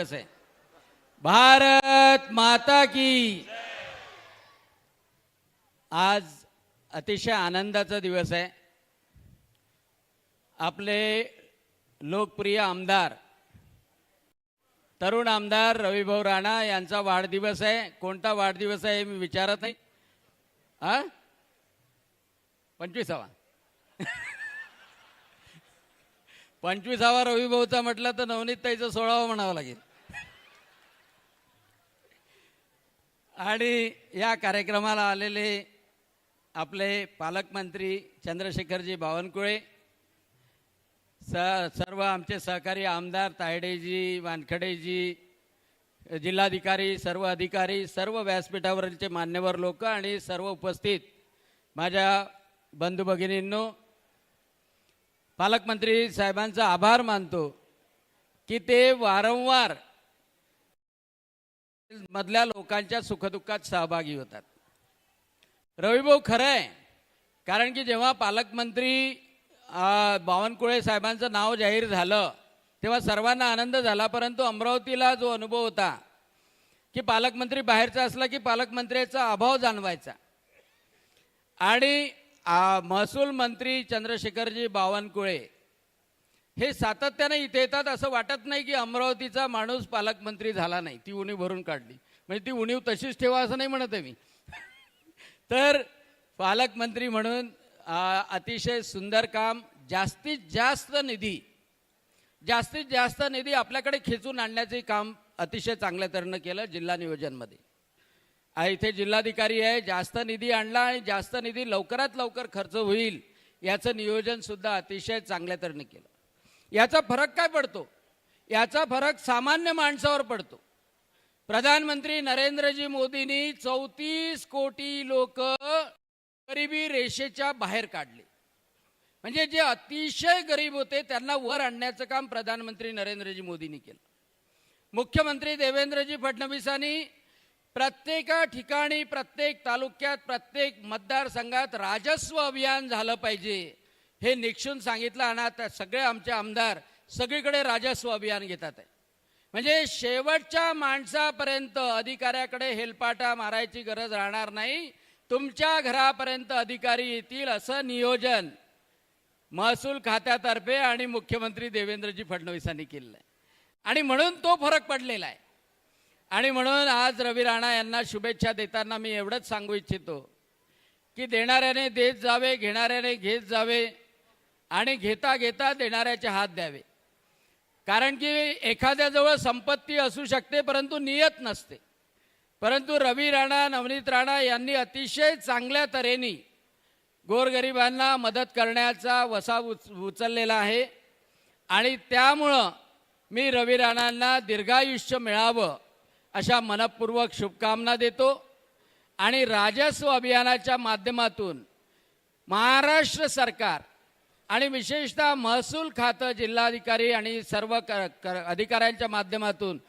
है। भारत माता की। आज अतिशय आनंदाचा दिवस आहे। आपले लोकप्रिय आमदार तरुण आमदार रविभाऊ राणा यांचा वाढदिवस आहे। कोणता वाढदिवस आहे मी विचारत नाही। 25वा 25वा रविभाऊचा म्हटलं तर नवनीत ताईचं 16वा म्हणावं लागेल। आणि या कार्यक्रमाला आलेले आपले पालकमंत्री चंद्रशेखरजी बावनकुळे, सर्व आमचे सहकारी आमदार तायडेजी, वानखडेजी, जिल्हाधिकारी, सर्व अधिकारी, सर्व व्यासपीठावरचे मान्यवर लोक आणि सर्व उपस्थित माझ्या बंधू भगिनींनो, पालकमंत्री साहेबांचा आभार मानतो की ते वारंवार मधल्या लोकांच्या सुखदुःखात सहभागी होतात। रविभाऊ खरं आहे, कारण की जेव्हा पालकमंत्री बावनकुळे साहेबांचं नाव जाहीर झालं तेव्हा सर्वांना आनंद झाला, परंतु अमरावतीला जो अनुभव होता की पालकमंत्री बाहेरचा असला की पालकमंत्र्याचा अभाव जाणवायचा। आणि महसूल मंत्री चंद्रशेखरजी बावनकुळे हे सातत्याने इथे येतात। असं वाटत नाही की अमरावतीचा माणूस पालकमंत्री झाला नाही, ती उणीव भरून काढली, म्हणजे ती उणीव तशीच ठेवा असं नाही म्हणत आहे मी। तर पालकमंत्री म्हणून अतिशय सुंदर काम, जास्तीत जास्त निधी आपल्याकडे खेचून आणण्याचे काम अतिशय चांगल्या तऱ्हेने केलं जिल्हा नियोजनमध्ये। इथे जिल्हाधिकारी आहे, जास्त निधी आणला आणि जास्त निधी लवकरात लवकर खर्च होईल याचं नियोजन सुद्धा अतिशय चांगल्या तऱ्हेने केलं। याचा फरक काय पडतो? याचा फरक सामान्य माणसावर पडतो। प्रधानमंत्री नरेंद्रजी मोदींनी 34 कोटी लोक गरिबी रेषेच्या बाहेर काढले, म्हणजे जे अतिशय गरीब होते त्यांना वर आणण्याचं काम प्रधानमंत्री नरेंद्रजी मोदींनी केलं। मुख्यमंत्री देवेंद्रजी फडणवीसांनी प्रत्येक ठिकाणी, प्रत्येक तालुक्यात, प्रत्येक मतदारसंघात राजस्व अभियान झालं पाहिजे हे निक्षून सांगितलं। आणि आता सगळे आमचे आमदार सगळीकडे राजस्व अभियान घेतात आहे, म्हणजे शेवटच्या माणसापर्यंत अधिकाऱ्याकडे हेलपाटा मारायची गरज राहणार नाही, तुमच्या घरापर्यंत अधिकारी येतील असं नियोजन महसूल खात्यातर्फे आणि मुख्यमंत्री देवेंद्रजी फडणवीसांनी केलेलं आहे। आणि म्हणून तो फरक पडलेला आहे। आणि म्हणून आज रवी राणा यांना शुभेच्छा देताना मी एवढंच सांगू इच्छितो की देणाऱ्याने देत जावे, घेणाऱ्याने घेत जावे आणि घेता घेता देणाऱ्याचे हात द्यावे। कारण की एखाद्याजवळ संपत्ती असू शकते परंतु नियत नसते, परंतु रवी राणा, नवनीत राणा यांनी अतिशय चांगल्या तऱ्हेने गोरगरिबांना मदत करण्याचा वसा उचललेला आहे। आणि त्यामुळं मी रवी राणांना दीर्घायुष्य मिळावं अशा मनपूर्वक शुभकामना देतो। आणि राजस्व अभियानाच्या माध्यमातून महाराष्ट्र सरकार आणि विशेषतः महसूल खातं, जिल्हाधिकारी आणि सर्व अधिकाऱ्यांच्या माध्यमातून